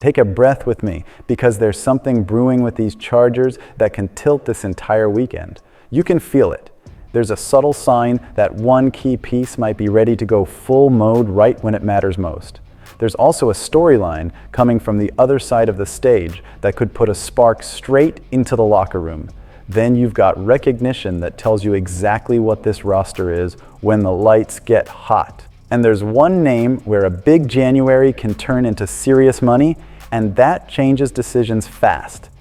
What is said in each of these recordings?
Take a breath with me, because there's something brewing with these Chargers that can tilt this entire weekend. You can feel it. There's a subtle sign that one key piece might be ready to go full mode right when it matters most. There's also a storyline coming from the other side of the stage that could put a spark straight into the locker room. Then you've got recognition that tells you exactly what this roster is when the lights get hot. And there's one name where a big January can turn into serious money, and that changes decisions fast.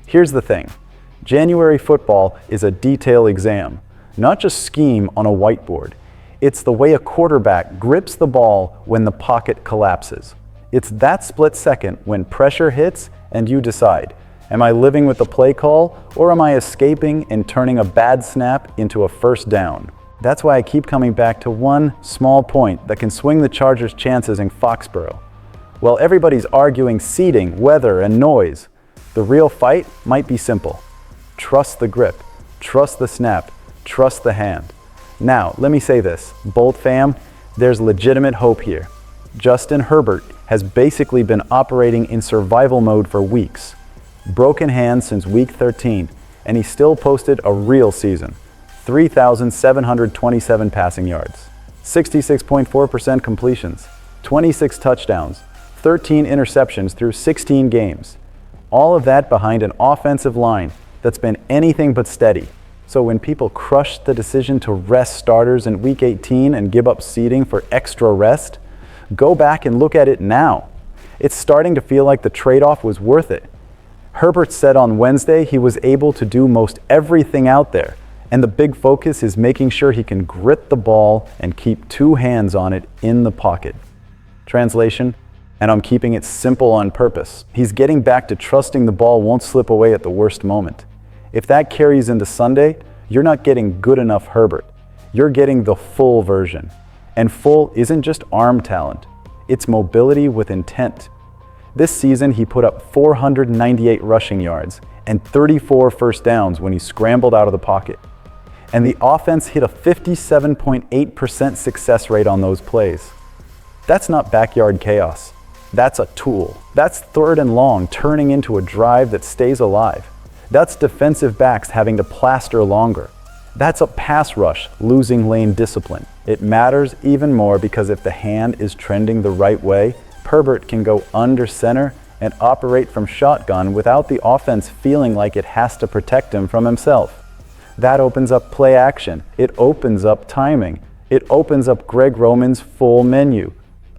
Here's the thing. January football is a detail exam, not just scheme on a whiteboard. It's the way a quarterback grips the ball when the pocket collapses. It's that split second when pressure hits and you decide, am I living with the play call, or am I escaping and turning a bad snap into a first down? That's why I keep coming back to one small point that can swing the Chargers' chances in Foxborough. While everybody's arguing seating, weather, and noise, the real fight might be simple. Trust the grip, trust the snap, trust the hand. Now, let me say this, Bolt fam, there's legitimate hope here. Justin Herbert has basically been operating in survival mode for weeks. Broken hands since week 13, and he still posted a real season. 3,727 passing yards, 66.4% completions, 26 touchdowns, 13 interceptions through 16 games. All of that behind an offensive line that's been anything but steady. So when people crush the decision to rest starters in week 18 and give up seating for extra rest, go back and look at it now. It's starting to feel like the trade-off was worth it. Herbert said on Wednesday he was able to do most everything out there, and the big focus is making sure he can grip the ball and keep two hands on it in the pocket. Translation, and I'm keeping it simple on purpose. He's getting back to trusting the ball won't slip away at the worst moment. If that carries into Sunday, you're not getting good enough Herbert. You're getting the full version. And full isn't just arm talent. It's mobility with intent. This season, he put up 498 rushing yards and 34 first downs when he scrambled out of the pocket. And the offense hit a 57.8% success rate on those plays. That's not backyard chaos. That's a tool. That's third and long turning into a drive that stays alive. That's defensive backs having to plaster longer. That's a pass rush losing lane discipline. It matters even more because if the hand is trending the right way, Herbert can go under center and operate from shotgun without the offense feeling like it has to protect him from himself. That opens up play action. It opens up timing. It opens up Greg Roman's full menu.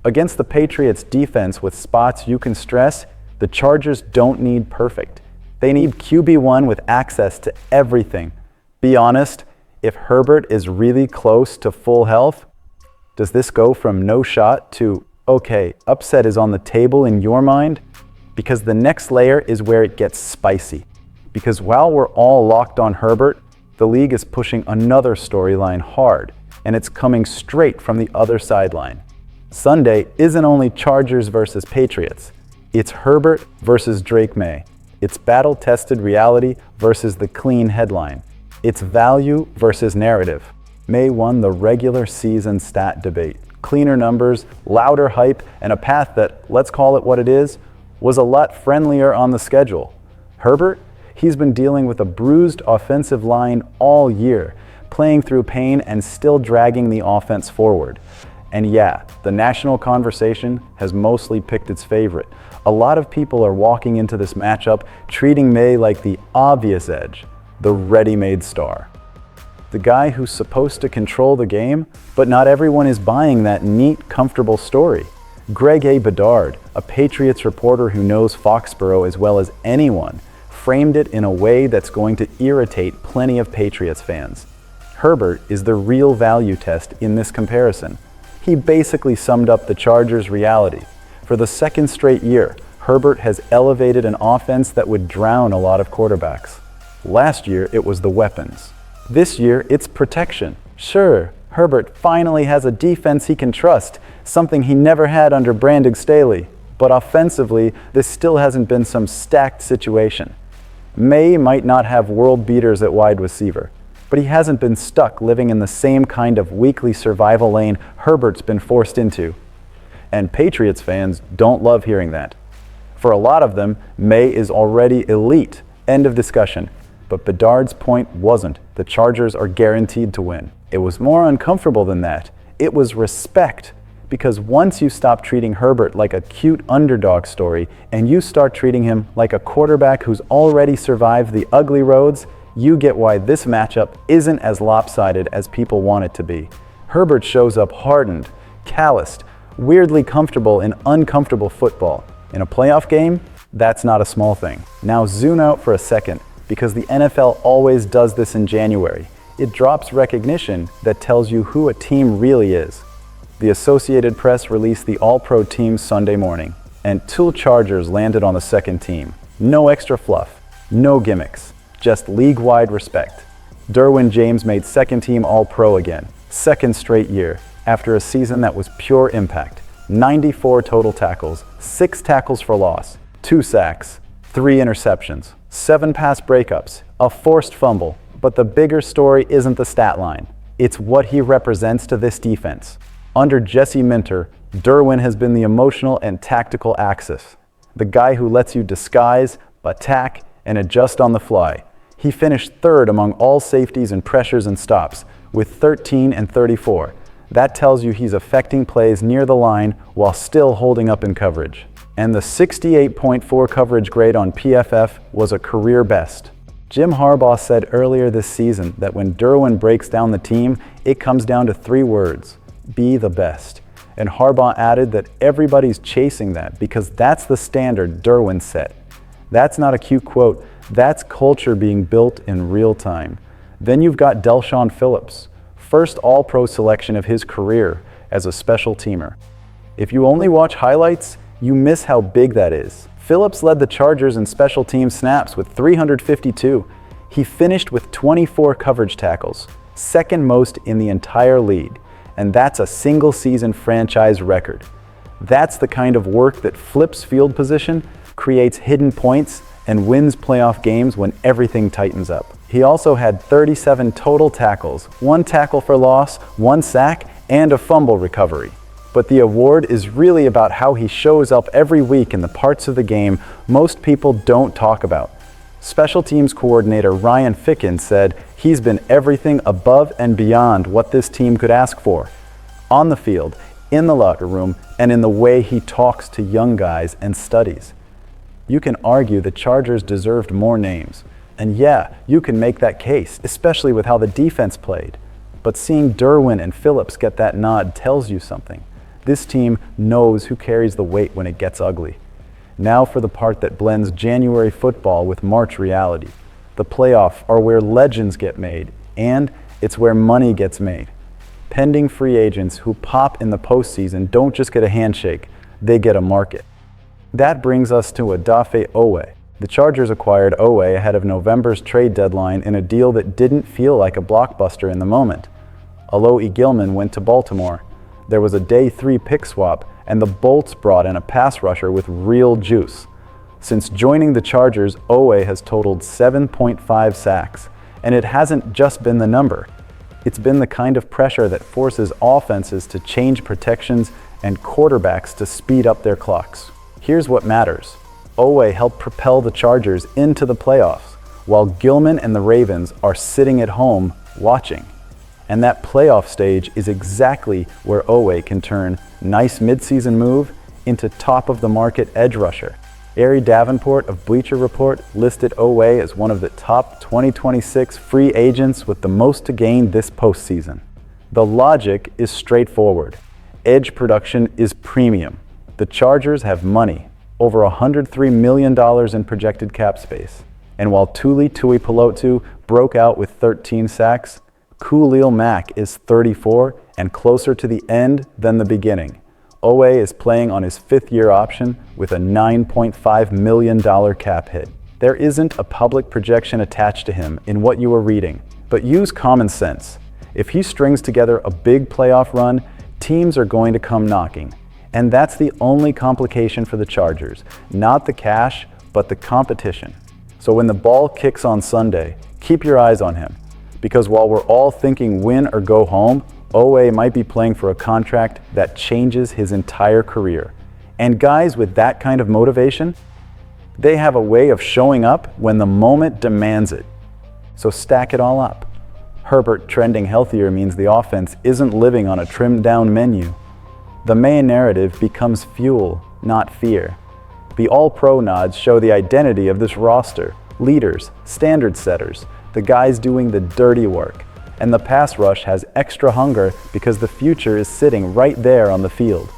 Against the Patriots defense with spots you can stress, the Chargers don't need perfect. They need QB1 with access to everything. Be honest, if Herbert is really close to full health, does this go from no shot to, okay, upset is on the table in your mind? Because the next layer is where it gets spicy. Because while we're all locked on Herbert, the league is pushing another storyline hard, and it's coming straight from the other sideline. Sunday isn't only Chargers versus Patriots. It's Herbert versus Drake May. It's battle-tested reality versus the clean headline. It's value versus narrative. May won the regular season stat debate. Cleaner numbers, louder hype, and a path that, let's call it what it is, was a lot friendlier on the schedule. Herbert, he's been dealing with a bruised offensive line all year, playing through pain and still dragging the offense forward. And yeah, the national conversation has mostly picked its favorite. A lot of people are walking into this matchup treating May like the obvious edge, the ready-made star. The guy who's supposed to control the game, but not everyone is buying that neat, comfortable story. Greg A. Bedard, a Patriots reporter who knows Foxborough as well as anyone, framed it in a way that's going to irritate plenty of Patriots fans. Herbert is the real value test in this comparison. He basically summed up the Chargers' reality. For the second straight year, Herbert has elevated an offense that would drown a lot of quarterbacks. Last year, it was the weapons. This year, it's protection. Sure, Herbert finally has a defense he can trust, something he never had under Brandon Staley. But offensively, this still hasn't been some stacked situation. May might not have world beaters at wide receiver, but he hasn't been stuck living in the same kind of weekly survival lane Herbert's been forced into. And Patriots fans don't love hearing that. For a lot of them, May is already elite. End of discussion. But Bedard's point wasn't. The Chargers are guaranteed to win. It was more uncomfortable than that. It was respect. Because once you stop treating Herbert like a cute underdog story and you start treating him like a quarterback who's already survived the ugly roads, you get why this matchup isn't as lopsided as people want it to be. Herbert shows up hardened, calloused, weirdly comfortable in uncomfortable football. In a playoff game, that's not a small thing. Now zoom out for a second, because the NFL always does this in January. It drops recognition that tells you who a team really is. The Associated Press released the All-Pro team Sunday morning, and 2 Chargers landed on the second team. No extra fluff, no gimmicks, just league-wide respect. Derwin James made second team All-Pro again, second straight year, after a season that was pure impact. 94 total tackles, 6 tackles for loss, 2 sacks, 3 interceptions, 7 pass breakups, a forced fumble. But the bigger story isn't the stat line. It's what he represents to this defense. Under Jesse Minter, Derwin has been the emotional and tactical axis. The guy who lets you disguise, attack, and adjust on the fly. He finished 3rd among all safeties in pressures and stops, with 13 and 34. That tells you he's affecting plays near the line while still holding up in coverage. And the 68.4 coverage grade on PFF was a career best. Jim Harbaugh said earlier this season that when Derwin breaks down the team, it comes down to 3 words: be the best. And Harbaugh added that everybody's chasing that because that's the standard Derwin set. That's not a cute quote, that's culture being built in real time. Then you've got Delshon Phillips, first All-Pro selection of his career as a special teamer. If you only watch highlights, you miss how big that is. Phillips led the Chargers in special team snaps with 352. He finished with 24 coverage tackles, second most in the entire league. And that's a single-season franchise record. That's the kind of work that flips field position, creates hidden points, and wins playoff games when everything tightens up. He also had 37 total tackles, 1 tackle for loss, 1 sack, and a fumble recovery. But the award is really about how he shows up every week in the parts of the game most people don't talk about. Special teams coordinator Ryan Ficken said he's been everything above and beyond what this team could ask for. On the field, in the locker room, and in the way he talks to young guys and studies. You can argue the Chargers deserved more names. And yeah, you can make that case, especially with how the defense played. But seeing Derwin and Phillips get that nod tells you something. This team knows who carries the weight when it gets ugly. Now for the part that blends January football with March reality. The playoffs are where legends get made, and it's where money gets made. Pending free agents who pop in the postseason don't just get a handshake, they get a market. That brings us to Oweh. The Chargers acquired Oweh ahead of November's trade deadline in a deal that didn't feel like a blockbuster in the moment. Oweh Gilman went to Baltimore. There was a day 3 pick swap, and the Bolts brought in a pass rusher with real juice. Since joining the Chargers, Oweh has totaled 7.5 sacks, and it hasn't just been the number. It's been the kind of pressure that forces offenses to change protections and quarterbacks to speed up their clocks. Here's what matters. Oweh helped propel the Chargers into the playoffs, while Gilman and the Ravens are sitting at home watching. And that playoff stage is exactly where Oweh can turn nice midseason move into top-of-the-market edge rusher. Ari Davenport of Bleacher Report listed Oweh as one of the top 2026 free agents with the most to gain this postseason. The logic is straightforward. Edge production is premium. The Chargers have money, over $103 million in projected cap space. And while Tuli Tuipulotu broke out with 13 sacks, Khalil Mack is 34 and closer to the end than the beginning. Oweh is playing on his 5th-year option with a $9.5 million cap hit. There isn't a public projection attached to him in what you are reading, but use common sense. If he strings together a big playoff run, teams are going to come knocking. And that's the only complication for the Chargers, not the cash, but the competition. So when the ball kicks on Sunday, keep your eyes on him. Because while we're all thinking win or go home, Oweh might be playing for a contract that changes his entire career. And guys with that kind of motivation, they have a way of showing up when the moment demands it. So stack it all up. Herbert trending healthier means the offense isn't living on a trimmed-down menu. The main narrative becomes fuel, not fear. The All-Pro nods show the identity of this roster: leaders, standard setters, the guys doing the dirty work. And the pass rush has extra hunger because the future is sitting right there on the field.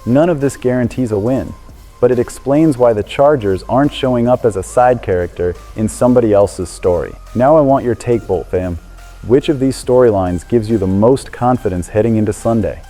None of this guarantees a win, but it explains why the Chargers aren't showing up as a side character in somebody else's story. Now I want your take, Bolt fam. Which of these storylines gives you the most confidence heading into Sunday?